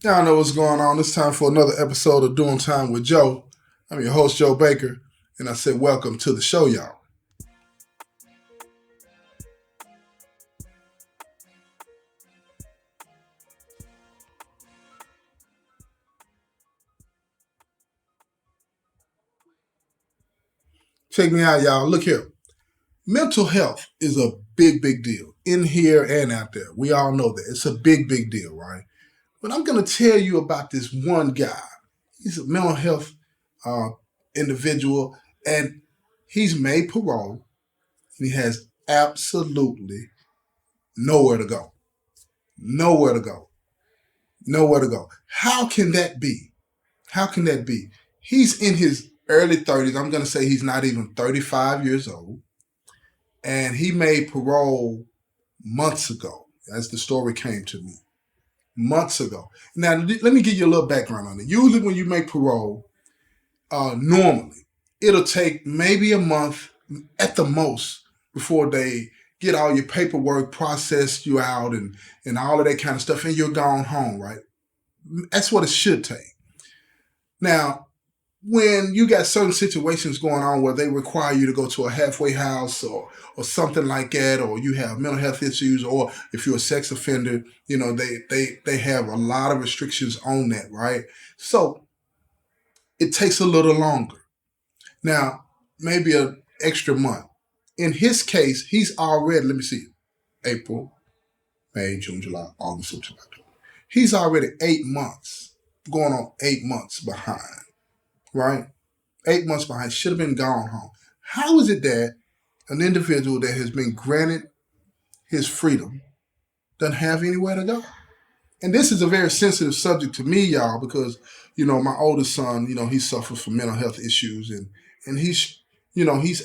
Y'all know what's going on. It's time for another episode of Doing Time with Joe. I'm your host, Joe Baker, and I said welcome to the show, y'all. Check me out, y'all. Look here. Mental health is a big deal in here and out there. We all know that. It's a big deal, right? But I'm going to tell you about this one guy. He's a mental health uh, individual, and he's made parole, and he has absolutely nowhere to go. Nowhere to go. Nowhere to go. How can that be? How can that be? He's in his early 30s. I'm going to say he's not even 35 years old. And he made parole months ago, as the story came to me. Months ago. Now, let me give you a little background on it. Usually, when you make parole, normally, it'll take maybe a month at the most before they get all your paperwork processed you out and all of that kind of stuff, and you're gone home, right? That's what it should take. Now, when you got certain situations going on where they require you to go to a halfway house or something like that, or you have mental health issues, or if you're a sex offender, they have a lot of restrictions on that, right? So it takes a little longer. Now, maybe an extra month. In his case, he's already, let me see, April, May, June, July, August, September. He's already 8 months, going on 8 months behind, right? 8 months behind, should have been gone home. How is it that an individual that has been granted his freedom doesn't have anywhere to go? And this is a very sensitive subject to me, y'all, because, my oldest son, he suffers from mental health issues and he's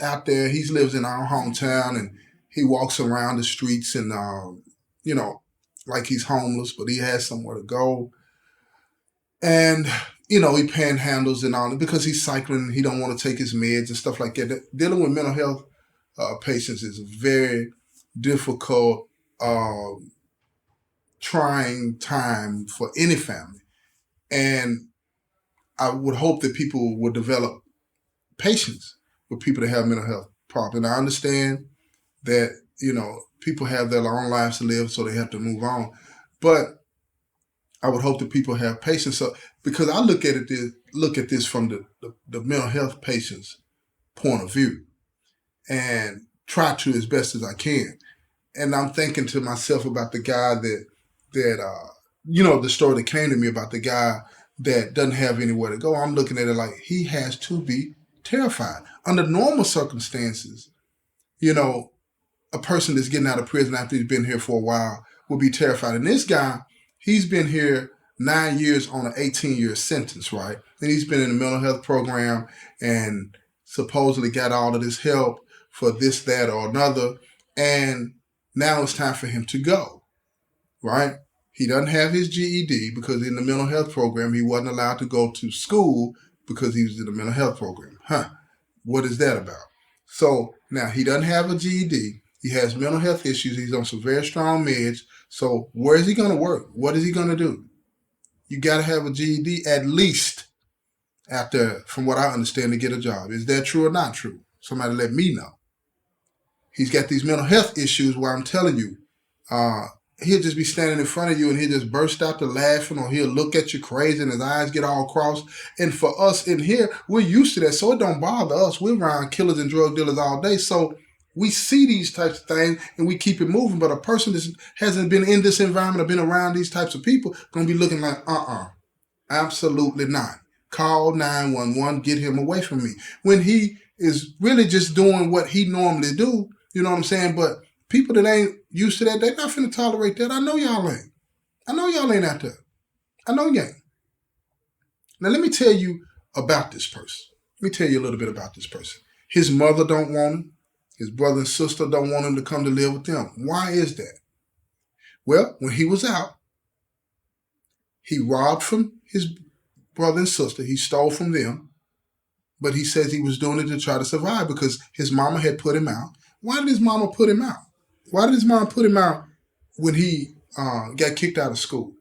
out there, he lives in our hometown and he walks around the streets and, you know, like he's homeless, but he has somewhere to go. And he panhandles and all because he's cycling. He don't want to take his meds and stuff like that. Dealing with mental health patients is a very difficult, trying time for any family. And I would hope that people would develop patience with people that have mental health problems. And I understand that people have their own lives to live, so they have to move on. But I would hope that people have patience. So because I look at this from the mental health patient's point of view and try to as best as I can. And I'm thinking to myself about the guy that the story that came to me about the guy that doesn't have anywhere to go. I'm looking at it like he has to be terrified. Under normal circumstances, a person that's getting out of prison after he's been here for a while will be terrified. And this guy, he's been here 9 years on an 18-year sentence, right? And he's been in a mental health program and supposedly got all of this help for this, that, or another. And now it's time for him to go, right? He doesn't have his GED because in the mental health program, he wasn't allowed to go to school because he was in the mental health program. What is that about? So now he doesn't have a GED. He has mental health issues. He's on some very strong meds. So where is he going to work? What is he going to do? You got to have a GED at least after, from what I understand, to get a job. Is that true or not true? Somebody let me know. He's got these mental health issues where I'm telling you, he'll just be standing in front of you and he'll just burst out to laughing, or he'll look at you crazy and his eyes get all crossed. And for us in here, we're used to that, so it don't bother us. We're around killers and drug dealers all day, so we see these types of things and we keep it moving. But a person that hasn't been in this environment or been around these types of people going to be looking like, absolutely not. Call 911, get him away from me. When he is really just doing what he normally do, you know what I'm saying? But people that ain't used to that, they're not finna tolerate that. I know y'all ain't. I know y'all ain't out there. I know you ain't. Now let me tell you about this person. Let me tell you a little bit about this person. His mother don't want him. His brother and sister don't want him to come to live with them. Why is that? Well, when he was out, he robbed from his brother and sister. He stole from them. But he says he was doing it to try to survive because his mama had put him out. Why did his mama put him out? Why did his mom put him out when he got kicked out of school?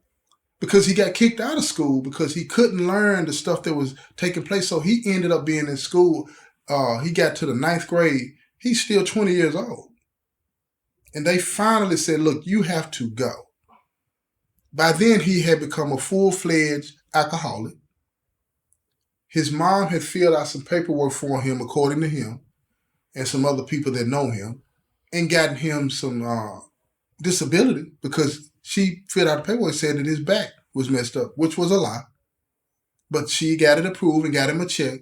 because he got kicked out of school because he couldn't learn the stuff that was taking place. So he ended up being in school. He got to the 9th grade. He's still 20 years old. And they finally said, look, you have to go. By then, he had become a full-fledged alcoholic. His mom had filled out some paperwork for him, according to him, and some other people that know him, and gotten him some disability because she filled out the paperwork and said that his back was messed up, which was a lie. But she got it approved and got him a check.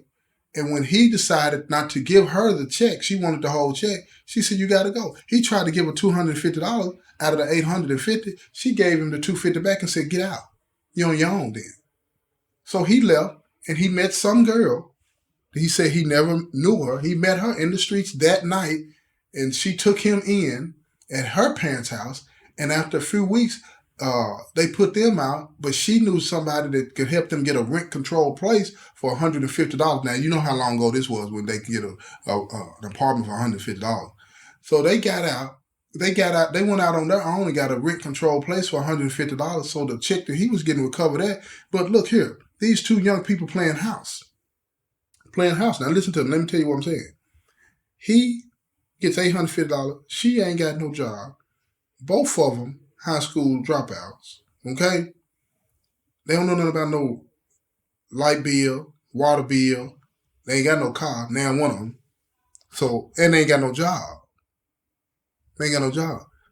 And when he decided not to give her the check, she wanted the whole check. She said, you got to go. He tried to give her $250 out of the $850. She gave him the $250 back and said, get out. You're on your own then. So he left and he met some girl. He said he never knew her. He met her in the streets that night and she took him in at her parents' house. And after a few weeks, they put them out, but she knew somebody that could help them get a rent-controlled place for $150. Now, you know how long ago this was when they could get an apartment for $150. So they got out. They went out on their own and got a rent-controlled place for $150. So the check that he was getting would cover that. But look here, these two young people playing house. Now, listen to them. Let me tell you what I'm saying. He gets $850. She ain't got no job. Both of them high school dropouts, okay? They don't know nothing about no light bill, water bill. They ain't got no car, now one of them. So, and they ain't got no job.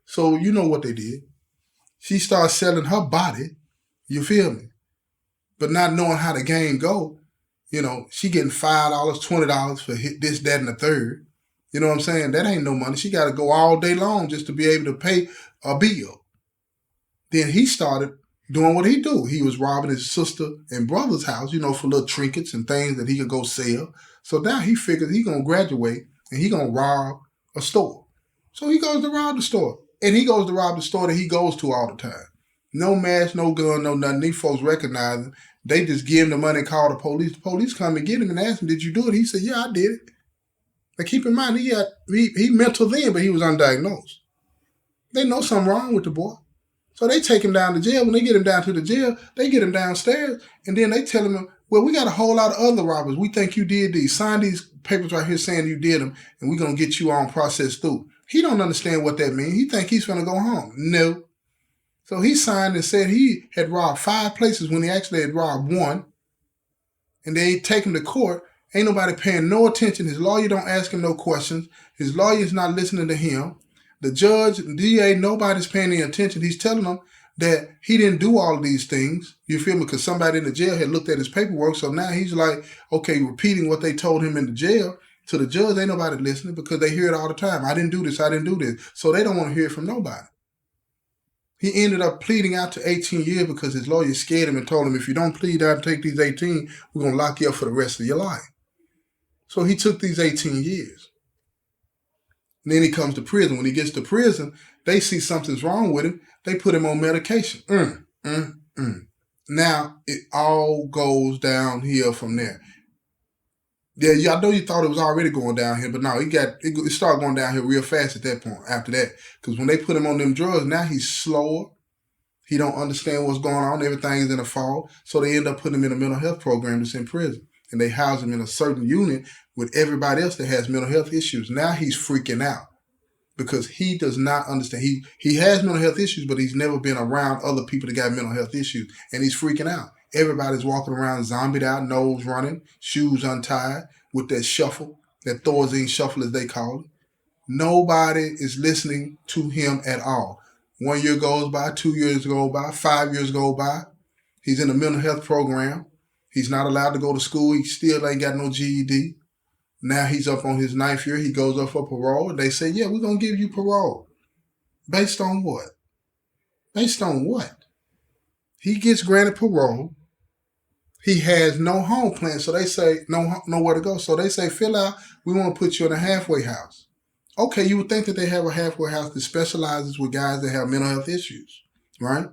So, you know what they did. She started selling her body, you feel me? But not knowing how the game go, you know, she getting $5, $20 for this, that, and the third. You know what I'm saying? That ain't no money. She got to go all day long just to be able to pay a bill. Then he started doing what he do. He was robbing his sister and brother's house, you know, for little trinkets and things that he could go sell. So now he figures he going to graduate and he going to rob a store. So he goes to rob the store. And he goes to rob the store that he goes to all the time. No mask, no gun, no nothing. These folks recognize him. They just give him the money and call the police. The police come and get him and ask him, did you do it? He said, yeah, I did it. But keep in mind, he mental then, but he was undiagnosed. They know something wrong with the boy. So they take him down to jail. When they get him down to the jail, they get him downstairs, and then they tell him, well, we got a whole lot of other robbers. We think you did these. Sign these papers right here saying you did them, and we're going to get you on process through. He don't understand what that means. He think he's going to go home. No. So he signed and said he had robbed 5 places when he actually had robbed 1, and they take him to court. Ain't nobody paying no attention. His lawyer don't ask him no questions. His lawyer's not listening to him. The judge, the DA, nobody's paying any attention. He's telling them that he didn't do all of these things. You feel me? Because somebody in the jail had looked at his paperwork. So now he's like, okay, repeating what they told him in the jail. To the judge, ain't nobody listening because they hear it all the time. I didn't do this. I didn't do this. So they don't want to hear it from nobody. He ended up pleading out to 18 years because his lawyer scared him and told him, if you don't plead out and take these 18, we're going to lock you up for the rest of your life. So he took these 18 years. And then he comes to prison. When he gets to prison, they see something's wrong with him. They put him on medication. Now, it all goes downhill from there. Yeah, I know you thought it was already going downhill, but no, it started going downhill real fast at that point after that. Because when they put him on them drugs, now he's slower. He don't understand what's going on. Everything is in a fog. So they end up putting him in a mental health program that's in prison. And they house him in a certain unit with everybody else that has mental health issues. Now he's freaking out because he does not understand. He has mental health issues, but he's never been around other people that got mental health issues. And he's freaking out. Everybody's walking around zombied out, nose running, shoes untied with that shuffle, that Thorazine shuffle as they call it. Nobody is listening to him at all. 1 year goes by, 2 years go by, 5 years go by. He's in a mental health program. He's not allowed to go to school. He still ain't got no GED. Now he's up on his 9th year. He goes up for parole. And they say, yeah, we're going to give you parole. Based on what? Based on what? He gets granted parole. He has no home plan. So they say, nowhere to go. So they say, fill out, we want to put you in a halfway house. Okay, you would think that they have a halfway house that specializes with guys that have mental health issues, right?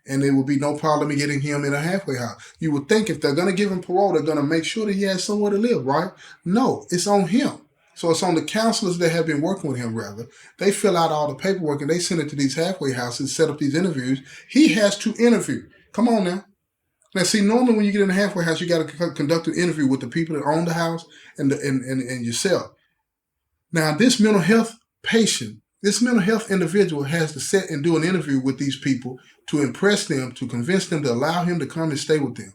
And there would be no problem in getting him in a halfway house. You would think if they're going to give him parole, they're going to make sure that he has somewhere to live, right? No, it's on him. So it's on the counselors that have been working with him, rather. They fill out all the paperwork and they send it to these halfway houses, set up these interviews. He has to interview. Come on now. Now, see, normally when you get in a halfway house, you got to conduct an interview with the people that own the house and yourself. Now, this mental health patient, this mental health individual has to sit and do an interview with these people to impress them, to convince them to allow him to come and stay with them.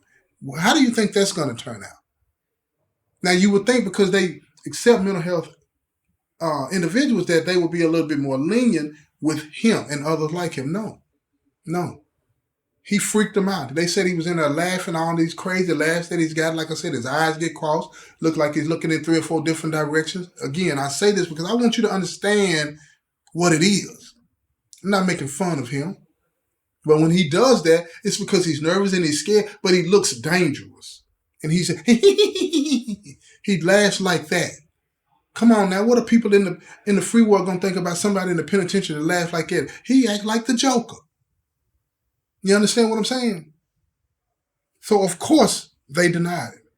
How do you think that's going to turn out? Now, you would think because they accept mental health individuals that they would be a little bit more lenient with him and others like him. No. He freaked them out. They said he was in there laughing, all these crazy laughs that he's got. Like I said, his eyes get crossed. Look like he's looking in 3 or 4 different directions. Again, I say this because I want you to understand what it is. I'm not making fun of him. But when he does that, it's because he's nervous and he's scared, but he looks dangerous. And he said, he laughs like that. Come on now, what are people in the free world going to think about somebody in the penitentiary that laughs like that? He act like the Joker. You understand what I'm saying? So, of course, they denied it.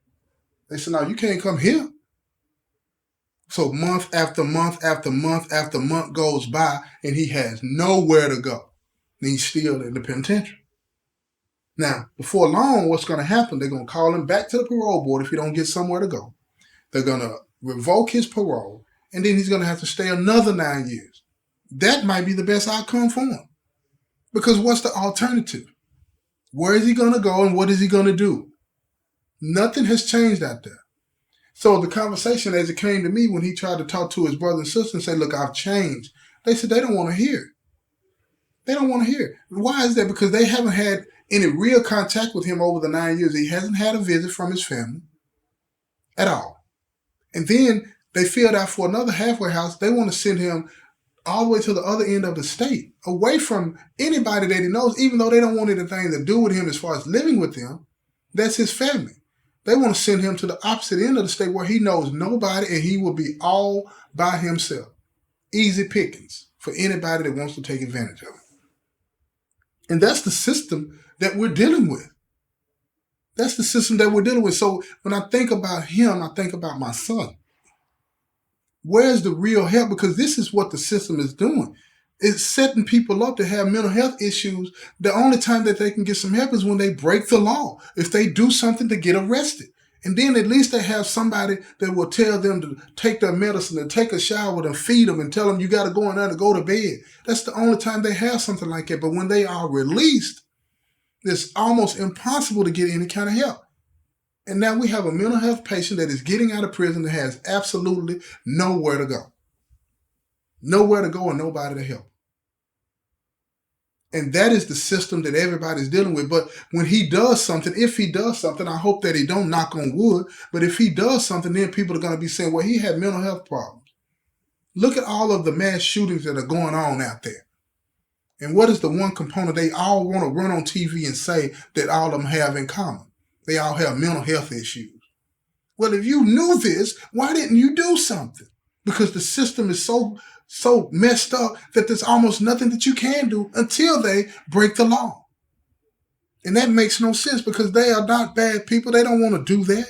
They said, no, you can't come here. So month after month after month after month goes by, and he has nowhere to go. And he's still in the penitentiary. Now, before long, what's going to happen, they're going to call him back to the parole board if he don't get somewhere to go. They're going to revoke his parole, and then he's going to have to stay another 9 years. That might be the best outcome for him. Because what's the alternative? Where is he going to go and what is he going to do? Nothing has changed out there. So the conversation as it came to me when he tried to talk to his brother and sister and say, look, I've changed. They said they don't want to hear it. They don't want to hear it. Why is that? Because they haven't had any real contact with him over the 9 years. He hasn't had a visit from his family at all. And then they filled out for another halfway house. They want to send him all the way to the other end of the state, away from anybody that he knows, even though they don't want anything to do with him as far as living with them. That's his family. They want to send him to the opposite end of the state where he knows nobody and he will be all by himself. Easy pickings for anybody that wants to take advantage of him. And that's the system that we're dealing with. That's the system that we're dealing with. So when I think about him, I think about my son. Where's the real help? Because this is what the system is doing. It's setting people up to have mental health issues. The only time that they can get some help is when they break the law. If they do something to get arrested. And then at least they have somebody that will tell them to take their medicine, to take a shower, and feed them and tell them you got to go in there to go to bed. That's the only time they have something like that. But when they are released, it's almost impossible to get any kind of help. And now we have a mental health patient that is getting out of prison that has absolutely nowhere to go. Nowhere to go and nobody to help. And that is the system that everybody's dealing with. But when he does something, if he does something, I hope that he don't knock on wood. But if he does something, then people are going to be saying, well, he had mental health problems. Look at all of the mass shootings that are going on out there. And what is the one component they all want to run on TV and say that all of them have in common? They all have mental health issues. Well, if you knew this, why didn't you do something? Because the system is so messed up that there's almost nothing that you can do until they break the law. And that makes no sense because they are not bad people. They don't want to do that.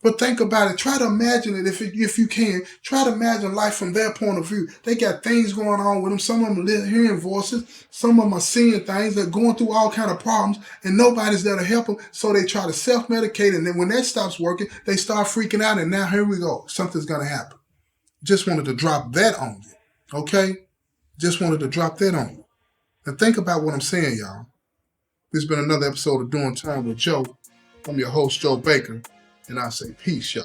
But think about it. Try to imagine it if you can. Try to imagine life from their point of view. They got things going on with them. Some of them are hearing voices. Some of them are seeing things. They're going through all kind of problems, and nobody's there to help them. So they try to self-medicate, and then when that stops working, they start freaking out. And now here we go. Something's going to happen. Just wanted to drop that on you. Okay? Just wanted to drop that on you. Now think about what I'm saying, y'all. This has been another episode of Doing Time with Joe. I'm your host, Joe Baker. And I say peace, y'all.